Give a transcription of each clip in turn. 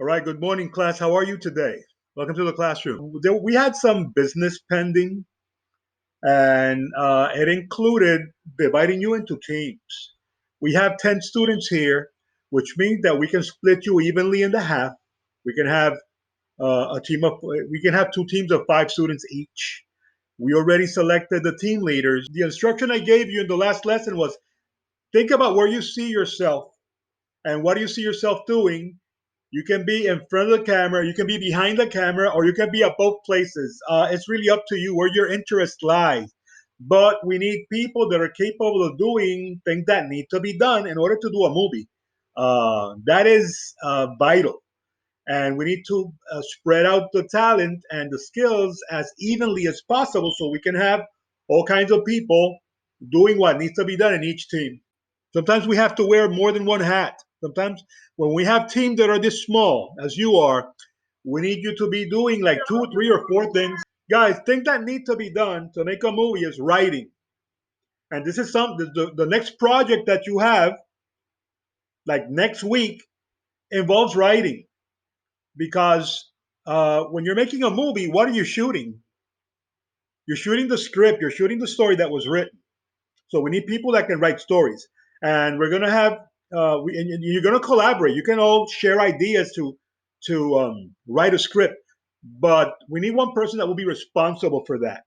All right, good morning, class. How are you today? Welcome to the classroom. We had some business pending, and it included dividing you into teams. We have 10 students here, which means that we can split you evenly in the half. We can have we can have two teams of 5 students each. We already selected the team leaders. The instruction I gave you in the last lesson was think about where you see yourself and what do you see yourself doing. You can be in front of the camera, you can be behind the camera, or you can be at both places. It's really up to you where your interest lies. But we need people that are capable of doing things that need to be done in order to do a movie. That is vital. And we need to spread out the talent and the skills as evenly as possible so we can have all kinds of people doing what needs to be done in each team. Sometimes we have to wear more than one hat. Sometimes when we have teams that are this small as you are, we need you to be doing like 2, 3, or 4 things. Guys, things that need to be done to make a movie is writing. And this is the next project that you have, like next week, involves writing. Because when you're making a movie, what are you shooting? You're shooting the script, you're shooting the story that was written. So we need people that can write stories, and we're gonna have and you're gonna collaborate. You can all share ideas to write a script, but we need one person that will be responsible for that.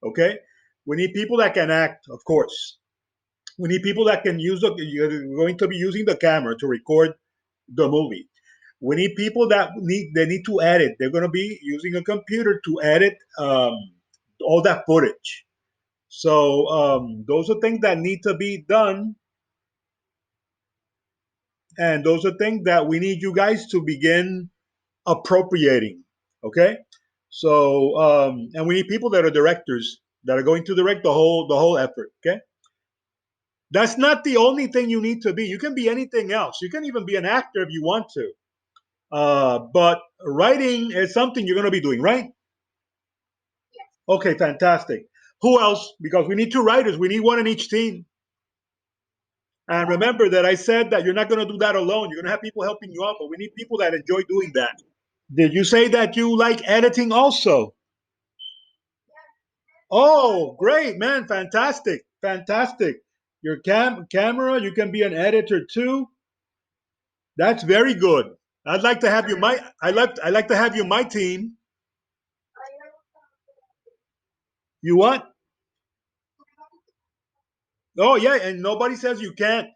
Okay, we need people that can act, of course. We need people that can use you're going to be using the camera to record the movie. We need people that need to edit. They're going to be using a computer to edit all that footage. So those are things that need to be done, and those are things that we need you guys to begin appropriating. Okay, so and we need people that are directors that are going to direct the whole effort. Okay, that's not the only thing you need to be. You can be anything else. You can even be an actor if you want to. But writing is something you're going to be doing, right? Okay, fantastic. Who else? Because we need 2 writers. We need one in each team. And remember that I said that you're not going to do that alone. You're going to have people helping you out, but we need people that enjoy doing that. Did you say that you like editing also? Oh, great, man. Fantastic. Fantastic. Your camera, you can be an editor too. That's very good. I'd like to have you my team. You what? Oh yeah, and nobody says you can't.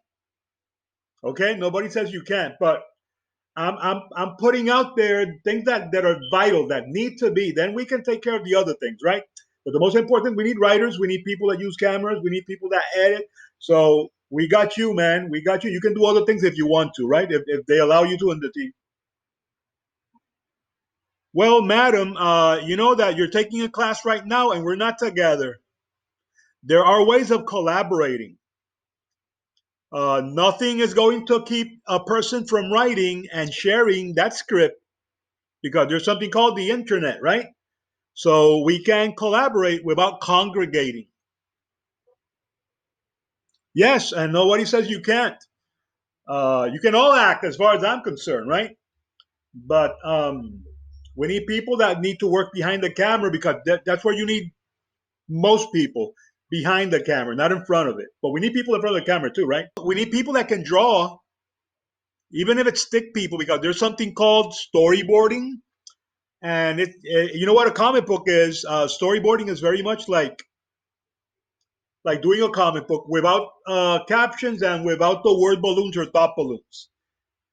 Okay, nobody says you can't, but I'm putting out there things that are vital that need to be. Then we can take care of the other things, right? But the most important, we need writers, we need people that use cameras, we need people that edit. So we got you, man. We got you. You can do other things if you want to, right? If they allow you to in the team. Well, madam, you know that you're taking a class right now and we're not together. There are ways of collaborating. Nothing is going to keep a person from writing and sharing that script because there's something called the internet, right? So we can collaborate without congregating. Yes, and nobody says you can't. You can all act as far as I'm concerned, right? But we need people that need to work behind the camera because that's where you need most people behind the camera, not in front of it. But we need people in front of the camera too, right? We need people that can draw, even if it's stick people, because there's something called storyboarding. And you know what a comic book is? Storyboarding is very much like doing a comic book without captions and without the word balloons or thought balloons.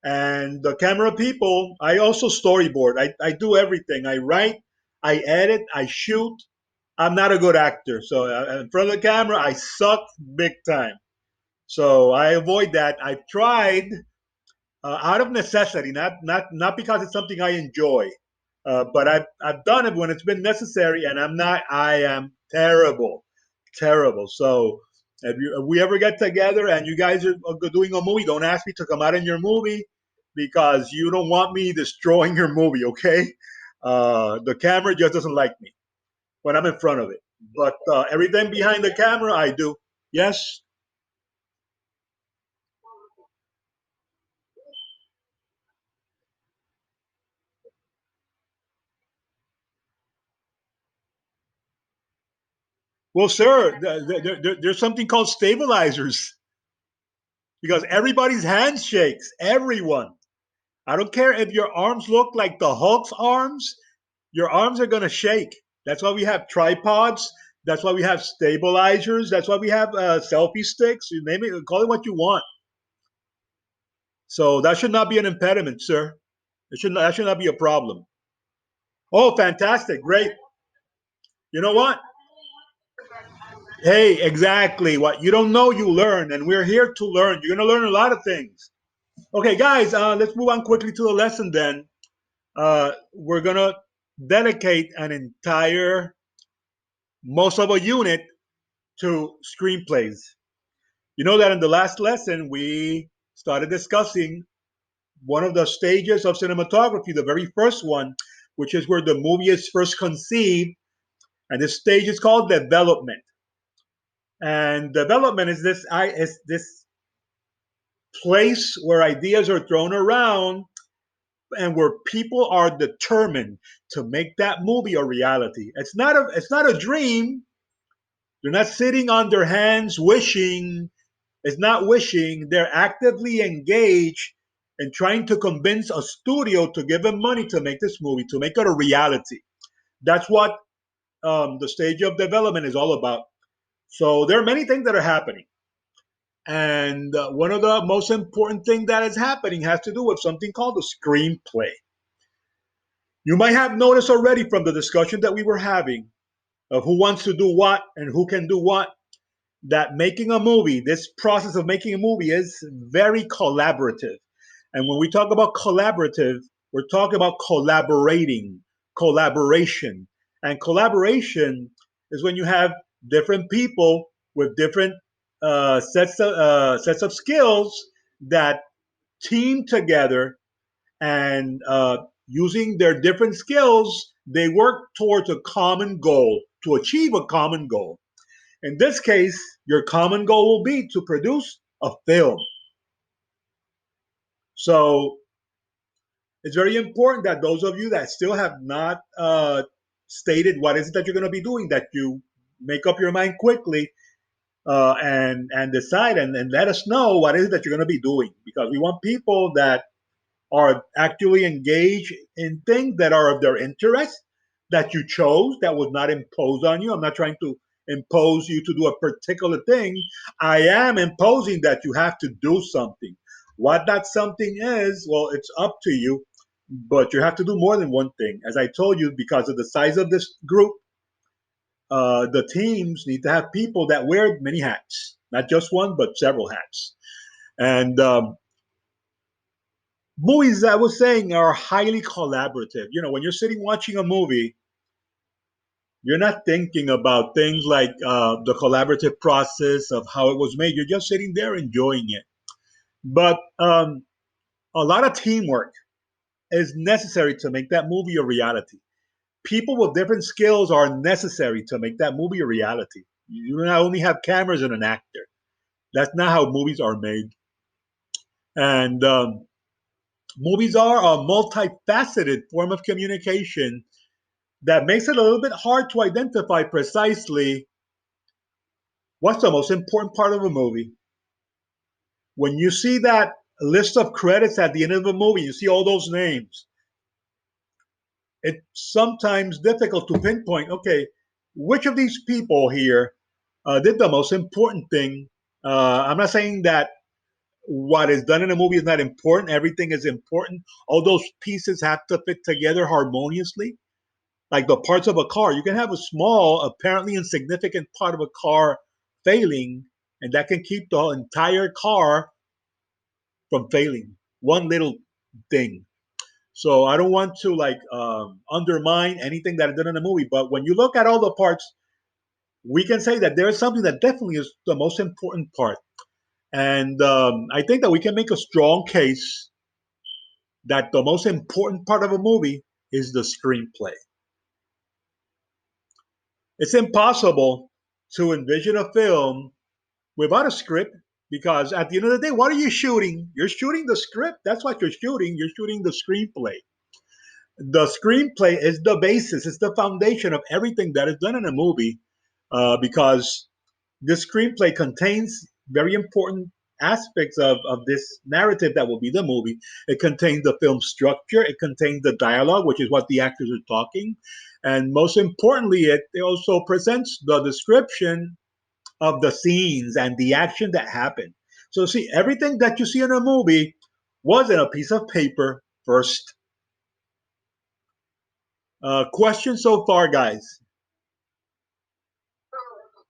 And the camera people, I also storyboard. I do everything. I write, I edit, I shoot. I'm not a good actor. So in front of the camera, I suck big time. So I avoid that. I've tried out of necessity, not because it's something I enjoy. But I've done it when it's been necessary, and I'm not. I am terrible, terrible. So if we ever get together and you guys are doing a movie, don't ask me to come out in your movie because you don't want me destroying your movie. Okay? The camera just doesn't like me when I'm in front of it. But everything behind the camera, I do. Yes. Well, sir, there's something called stabilizers because everybody's hands shakes. Everyone. I don't care if your arms look like the Hulk's arms. Your arms are gonna shake. That's why we have tripods. That's why we have stabilizers. That's why we have selfie sticks. You name it, call it what you want. So that should not be an impediment, sir. That should not be a problem. Oh, fantastic, great. You know what? Hey, exactly. What you don't know, you learn, and we're here to learn. You're gonna learn a lot of things. Okay, guys, let's move on quickly to the lesson. Then we're gonna dedicate an entire most of a unit to screenplays. You know that in the last lesson we started discussing one of the stages of cinematography, the very first one, which is where the movie is first conceived, and this stage is called development. And development is this place where ideas are thrown around and where people are determined to make that movie a reality. It's not a dream. They're not sitting on their hands wishing. It's not wishing. They're actively engaged in trying to convince a studio to give them money to make this movie, to make it a reality. That's what the stage of development is all about. So there are many things that are happening. And one of the most important things that is happening has to do with something called a screenplay. You might have noticed already from the discussion that we were having of who wants to do what and who can do what, that making a movie, this process of making a movie is very collaborative. And when we talk about collaborative, we're talking about collaboration. And collaboration is when you have different people with different sets of skills that team together and using their different skills, they work towards a common goal to achieve a common goal. In this case, your common goal will be to produce a film. So it's very important that those of you that still have not stated what is it that you're going to be doing, that you make up your mind quickly and decide and let us know what is it that you're going to be doing, because we want people that are actually engaged in things that are of their interest, that you chose, that was not imposed on you. I'm not trying to impose you to do a particular thing. I am imposing that you have to do something. What that something is, well, it's up to you, but you have to do more than one thing. As I told you, because of the size of this group, the teams need to have people that wear many hats, not just one, but several hats. And movies, I was saying, are highly collaborative. You know, when you're sitting watching a movie, you're not thinking about things like the collaborative process of how it was made. You're just sitting there enjoying it. But a lot of teamwork is necessary to make that movie a reality. People with different skills are necessary to make that movie a reality. You not only have cameras and an actor. That's not how movies are made. And movies are a multifaceted form of communication that makes it a little bit hard to identify precisely what's the most important part of a movie. When you see that list of credits at the end of a movie, you see all those names. It's sometimes difficult to pinpoint, okay, which of these people here did the most important thing. I'm not saying that what is done in a movie is not important. Everything is important. All those pieces have to fit together harmoniously. Like the parts of a car, you can have a small, apparently insignificant part of a car failing, and that can keep the entire car from failing. One little thing. So I don't want to like undermine anything that I did in the movie, but when you look at all the parts, we can say that there is something that definitely is the most important part. And I think that we can make a strong case that the most important part of a movie is the screenplay. It's impossible to envision a film without a script, because at the end of the day, what are you shooting? You're shooting the script. That's what you're shooting. You're shooting the screenplay. The screenplay is the basis, it's the foundation of everything that is done in a movie. because this screenplay contains very important aspects of this narrative that will be the movie. It contains the film structure, it contains the dialogue, which is what the actors are talking, and most importantly, it also presents the description of the scenes and the action that happened. So, see, everything that you see in a movie was in a piece of paper first. Questions so far, guys?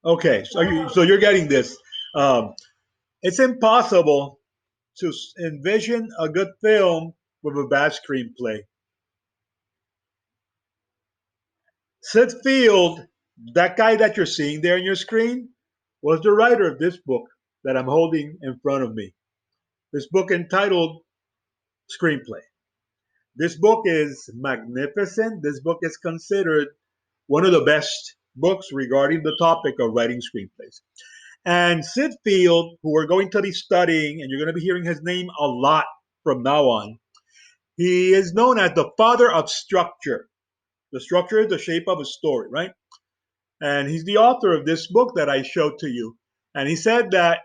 Okay, so you're getting this. Um, it's impossible to envision a good film with a bad screenplay. Sid Field, that guy that you're seeing there on your screen, was the writer of this book that I'm holding in front of me. This book entitled Screenplay. This book is magnificent. This book is considered one of the best books regarding the topic of writing screenplays. And Sid Field, who we're going to be studying, and you're going to be hearing his name a lot from now on, he is known as the father of structure. The structure is the shape of a story, right? And he's the author of this book that I showed to you. And he said that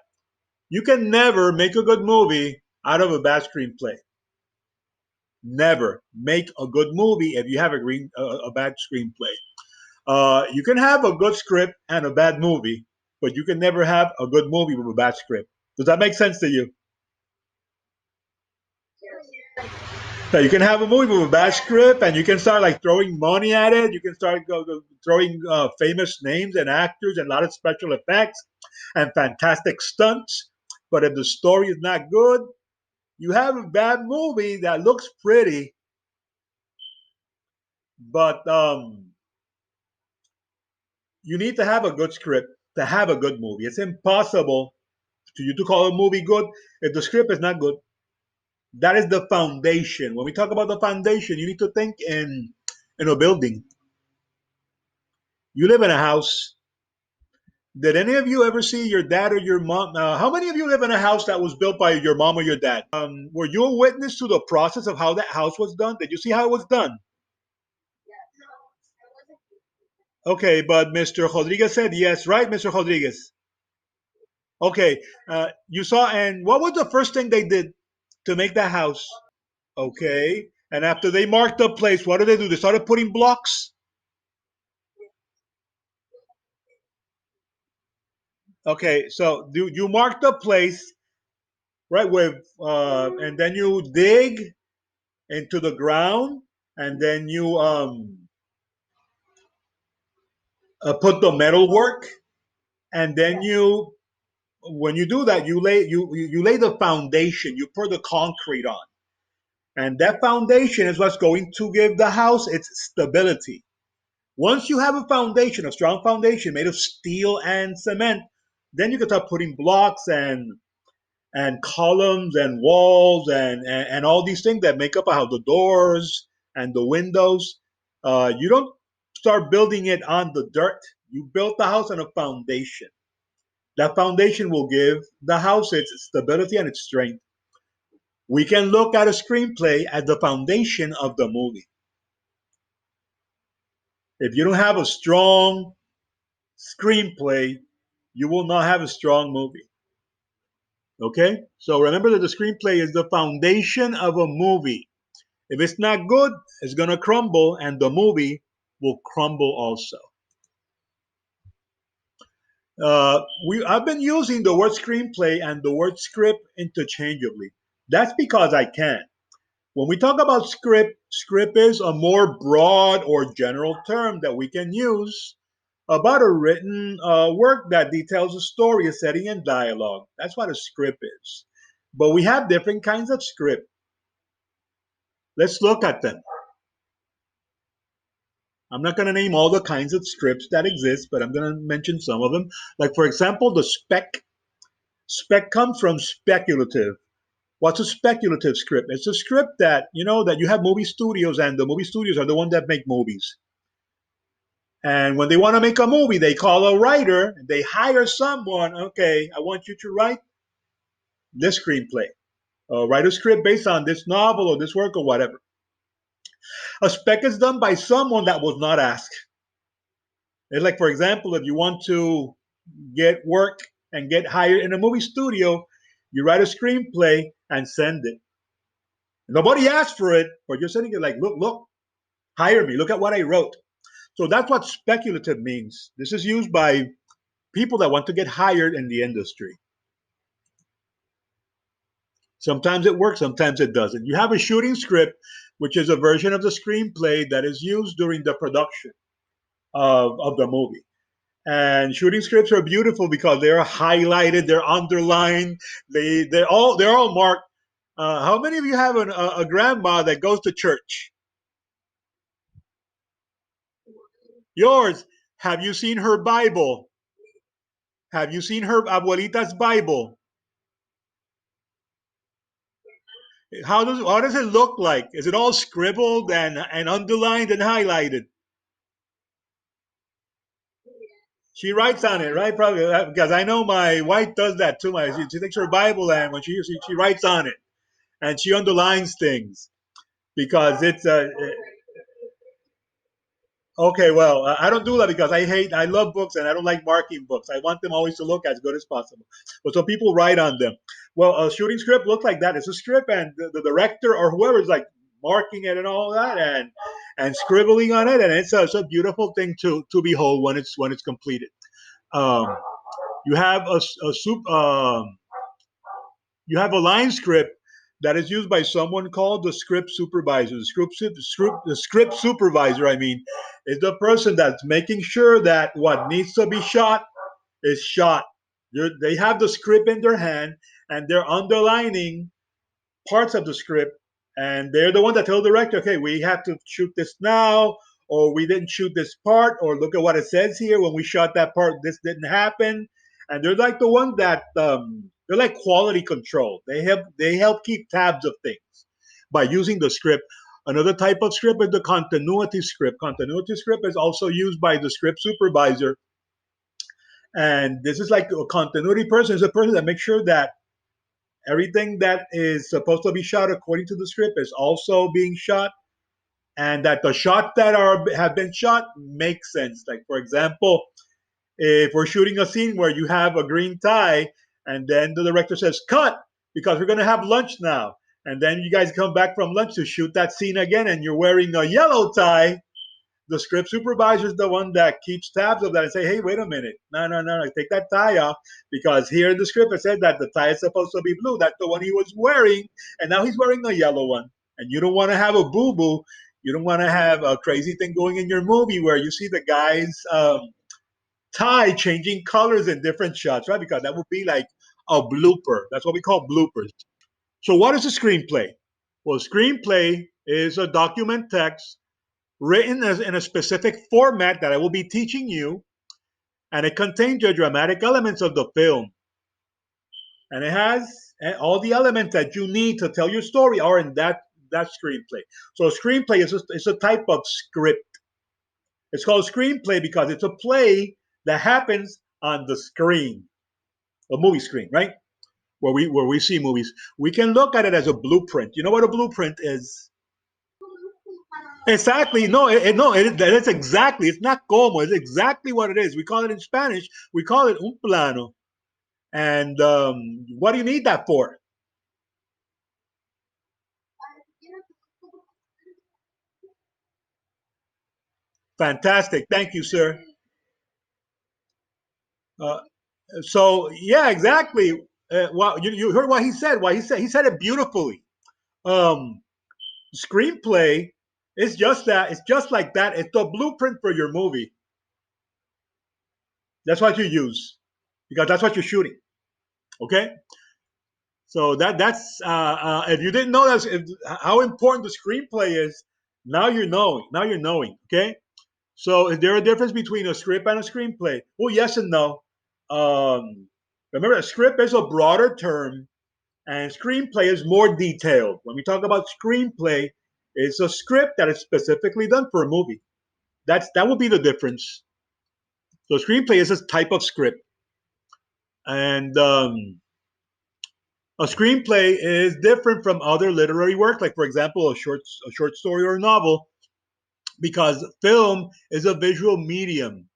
you can never make a good movie out of a bad screenplay. Never make a good movie if you have a bad screenplay. You can have a good script and a bad movie, but you can never have a good movie with a bad script. Does that make sense to you? That you can have a movie with a bad script and you can start like throwing money at it. You can start throwing famous names and actors and a lot of special effects and fantastic stunts. But if the story is not good, you have a bad movie that looks pretty, but you need to have a good script to have a good movie. It's impossible to you to call a movie good if the script is not good. That is the foundation. When we talk about the foundation, you need to think in a building. You live in a house. Did any of you ever see your dad or your mom? How many of you live in a house that was built by your mom or your dad? Were you a witness to the process of how that house was done? Did you see how it was done? Okay, but Mr. Rodriguez said yes, right, Mr. Rodriguez? Okay, you saw, and what was the first thing they did to make that house? Okay, and after they marked the place, what did they do? They started putting blocks. Okay, so do you mark the place right with, and then you dig into the ground, and then you put the metal work, and then you, when you do that, you lay the foundation. You pour the concrete on, and that foundation is what's going to give the house its stability. Once you have a foundation, a strong foundation made of steel and cement, then you can start putting blocks and columns and walls and all these things that make up a house, the doors and the windows. You don't start building it on the dirt. You built the house on a foundation. That foundation will give the house its stability and its strength. We can look at a screenplay as the foundation of the movie. If you don't have a strong screenplay, you will not have a strong movie. Okay? So remember that the screenplay is the foundation of a movie. If it's not good, it's going to crumble and the movie will crumble also. I've been using the word screenplay and the word script interchangeably. That's because I can. When we talk about script, script is a more broad or general term that we can use about a written work that details a story, a setting, and dialogue. That's what a script is. But we have different kinds of script. Let's look at them. I'm not going to name all the kinds of scripts that exist, but I'm going to mention some of them. Like, for example, the spec. Spec comes from speculative. What's a speculative script? It's a script that, that you have movie studios, and the movie studios are the ones that make movies. And when they want to make a movie, they call a writer, they hire someone. Okay, I want you to write this screenplay, write a script based on this novel or this work or whatever. A spec is done by someone that was not asked. It's like, for example, if you want to get work and get hired in a movie studio, you write a screenplay and send it. Nobody asked for it, but you're sending it like, look, look, hire me. Look at what I wrote. So that's what speculative means. This is used by people that want to get hired in the industry. Sometimes it works, sometimes it doesn't. You have a shooting script, which is a version of the screenplay that is used during the production of the movie. And shooting scripts are beautiful because they're highlighted, they're underlined, they're all marked. How many of you have a grandma that goes to church? Yours. Have you seen her Bible? Have you seen her abuelita's Bible? How does it look like? Is it all scribbled and underlined and highlighted? She writes on it, right? Probably because I know my wife does that too. She takes her Bible and when she writes on it and she underlines things because it's okay. Well, I don't do that because I love books and I don't like marking books. I want them always to look as good as possible. But some people write on them. Well, a shooting script looks like that. It's a script and the director or whoever is like marking it and all that and scribbling on it and it's a beautiful thing to behold when it's completed. Um, you have a you have a line script that is used by someone called the script supervisor. The script supervisor, I mean, is the person that's making sure that what needs to be shot is shot. They have the script in their hand and they're underlining parts of the script, and they're the one that tell the director, okay, we have to shoot this now, or we didn't shoot this part, or look at what it says here. When we shot that part, this didn't happen. And they're like the one that they're like quality control. They help keep tabs of things by using the script. Another type of script is the continuity script. Continuity script is also used by the script supervisor, and this is like a continuity person is a person that makes sure that everything that is supposed to be shot according to the script is also being shot, and that the shots that have been shot make sense. Like, for example, if we're shooting a scene where you have a green tie and then the director says cut because we're going to have lunch now, and then you guys come back from lunch to shoot that scene again and you're wearing a yellow tie, the script supervisor is the one that keeps tabs of that and say, hey, wait a minute, no, take that tie off because here in the script it said that the tie is supposed to be blue. That's the one he was wearing, and now he's wearing a yellow one. And you don't want to have a boo boo. You don't want to have a crazy thing going in your movie where you see the guy's tie changing colors in different shots, right? Because that would be like a blooper. That's what we call bloopers. So, what is a screenplay? Well, a screenplay is a document text written in a specific format that I will be teaching you, and it contains the dramatic elements of the film. And it has all the elements that you need to tell your story are in that screenplay. So a screenplay is a type of script. It's called a screenplay because it's a play that happens on the screen, a movie screen, right? Where we see movies. We can look at it as a blueprint. You know what a blueprint is? Exactly. No, that's exactly. It's not como. It's exactly what it is. We call it in Spanish. We call it un plano. And what do you need that for? Fantastic. Thank you, sir. Uh, so yeah, exactly. Well, you heard what he said. What he said it beautifully. Um, screenplay is just that. It's just like that. It's the blueprint for your movie. That's what you use because that's what you're shooting. Okay. So that's if you didn't know how important the screenplay is, now you're knowing. Now you're knowing. Okay. So is there a difference between a script and a screenplay? Well, yes and no. Um, Remember, a script is a broader term, and screenplay is more detailed. When we talk about screenplay, it's a script that is specifically done for a movie. That would be the difference. So screenplay is a type of script, and a screenplay is different from other literary work, like for example, a short story or a novel, because film is a visual medium.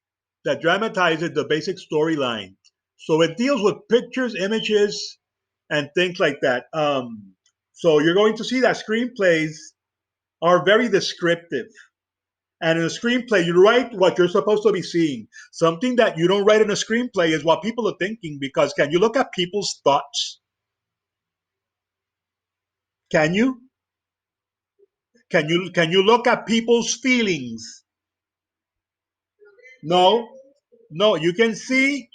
that dramatizes the basic storyline. So it deals with pictures, images, and things like that. So you're going to see that screenplays are very descriptive. And in a screenplay, you write what you're supposed to be seeing. Something that you don't write in a screenplay is what people are thinking. Because can you look at people's thoughts? Can you? Can you look at people's feelings? No, no. You can see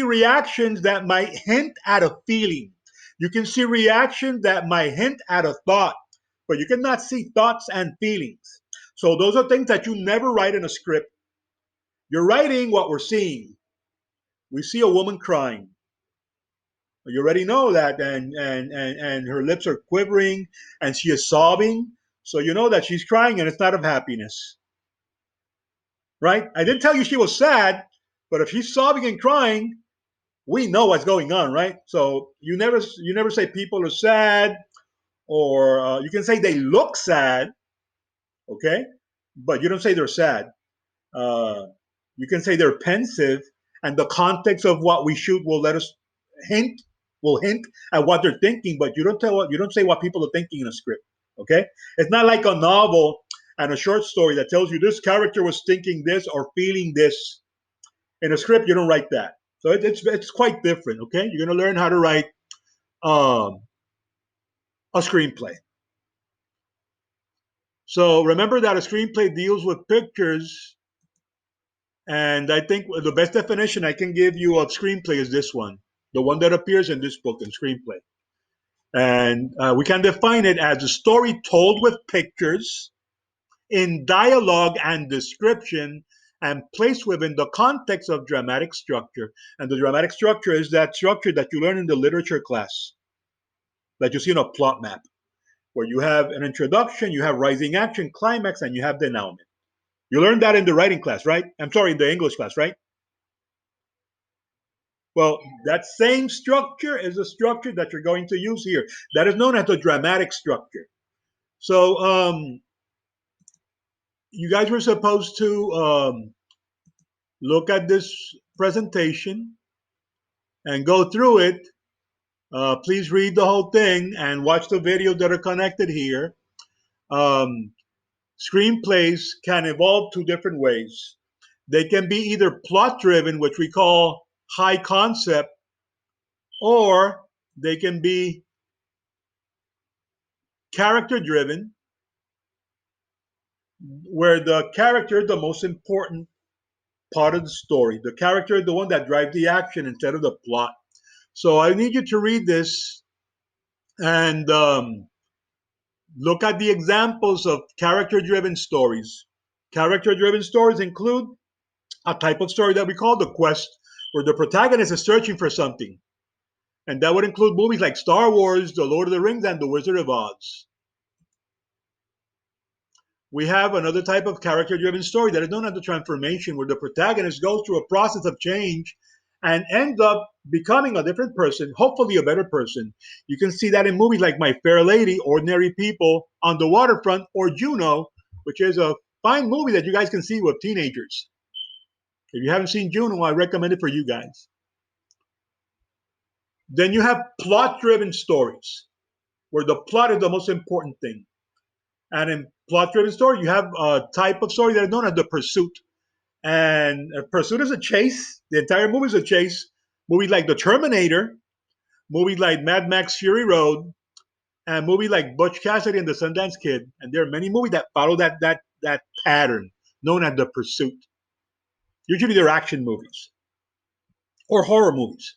reactions that might hint at a feeling. You can see reactions that might hint at a thought, but you cannot see thoughts and feelings. So those are things that you never write in a script. You're writing what we're seeing. We see a woman crying. You already know that, and her lips are quivering, and she is sobbing. So you know that she's crying, and it's not of happiness, right? I didn't tell you she was sad, but if she's sobbing and crying, we know what's going on, right? So you never say people are sad, or you can say they look sad, okay, but you don't say they're sad. Uh, you can say they're pensive, and the context of what we shoot will let us hint will hint at what they're thinking, but you don't say what people are thinking in a script. Okay, it's not like a novel and a short story that tells you this character was thinking this or feeling this. In a script, you don't write that. So it's quite different. Okay, you're gonna learn how to write um, a screenplay. So remember that a screenplay deals with pictures. And I think the best definition I can give you of screenplay is this one, the one that appears in this book in screenplay. And we can define it as a story told with pictures in dialogue and description and placed within the context of dramatic structure. And the dramatic structure is that structure that you learn in the literature class, that you see in a plot map, where you have an introduction, you have rising action, climax, and you have denouement. You learned that in the writing class, right? I'm sorry, in the English class, right? Well, that same structure is a structure that you're going to use here. That is known as the dramatic structure. So you guys were supposed to look at this presentation and go through it. Please read the whole thing and watch the videos that are connected here. Um, Screenplays can evolve two different ways. They can be either plot driven, which we call high concept, or they can be character driven, where the character is the most important part of the story. The character is the one that drives the action instead of the plot. So I need you to read this and look at the examples of character driven stories. Character driven stories include a type of story that we call the quest, where the protagonist is searching for something. And that would include movies like Star Wars, The Lord of the Rings, and The Wizard of Oz. We have another type of character driven story that is known as the transformation, where the protagonist goes through a process of change and ends up becoming a different person, hopefully a better person. You can see that in movies like My Fair Lady, Ordinary People, On the Waterfront, or Juno, which is a fine movie that you guys can see with teenagers. If you haven't seen Juno, I recommend it for you guys. Then you have plot driven stories, where the plot is the most important thing. And in plot driven story, you have a type of story that is known as the pursuit. And pursuit is a chase. The entire movie is a chase. Movies like The Terminator, movies like Mad Max Fury Road, and movies like Butch Cassidy and the Sundance Kid. And there are many movies that follow that pattern known as the pursuit. Usually they're action movies or horror movies.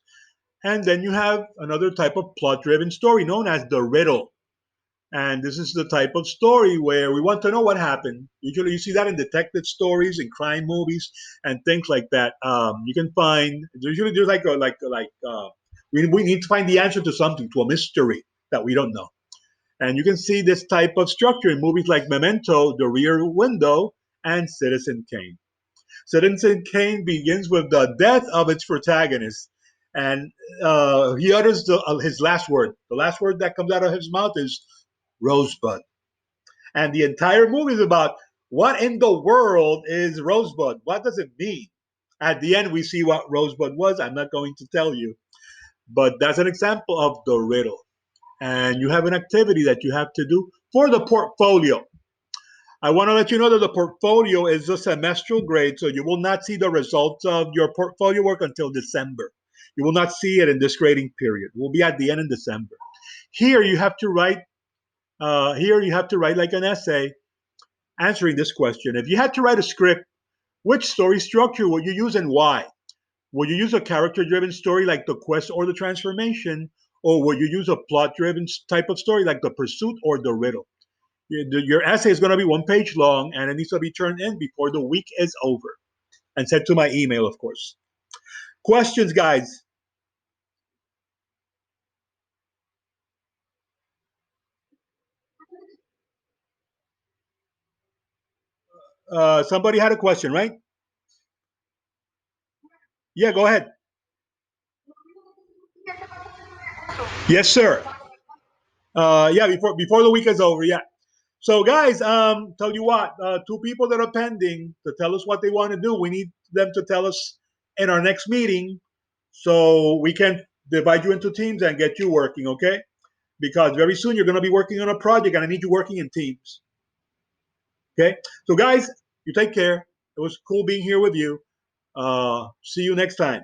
And then you have another type of plot driven story known as the riddle. And this is the type of story where we want to know what happened. Usually, you see that in detective stories, in crime movies, and things like that. You can find usually there's we need to find the answer to something, to a mystery that we don't know. And you can see this type of structure in movies like Memento, The Rear Window, and Citizen Kane. Citizen Kane begins with the death of its protagonist, and he utters his last word. The last word that comes out of his mouth is Rosebud. And the entire movie is about what in the world is Rosebud? What does it mean? At the end, we see what Rosebud was. I'm not going to tell you, but that's an example of the riddle. And you have an activity that you have to do for the portfolio. I want to let you know that the portfolio is a semestral grade, so you will not see the results of your portfolio work until December. You will not see it in this grading period. It will be at the end in December. Here you have to write. Here you have to write like an essay answering this question. If you had to write a script, which story structure would you use and why? Would you use a character-driven story like the quest or the transformation, or would you use a plot-driven type of story like the pursuit or the riddle? Your essay is going to be 1 page long, and it needs to be turned in before the week is over and sent to my email, of course. Questions, guys? Somebody had a question, right? Yeah, go ahead. Yes, sir. Yeah, before the week is over. Yeah. So, guys, tell you what, two people that are pending to tell us what they want to do. We need them to tell us in our next meeting, so we can divide you into teams and get you working. Okay? Because very soon you're going to be working on a project, and I need you working in teams. Okay? So, guys, you take care. It was cool being here with you. See you next time.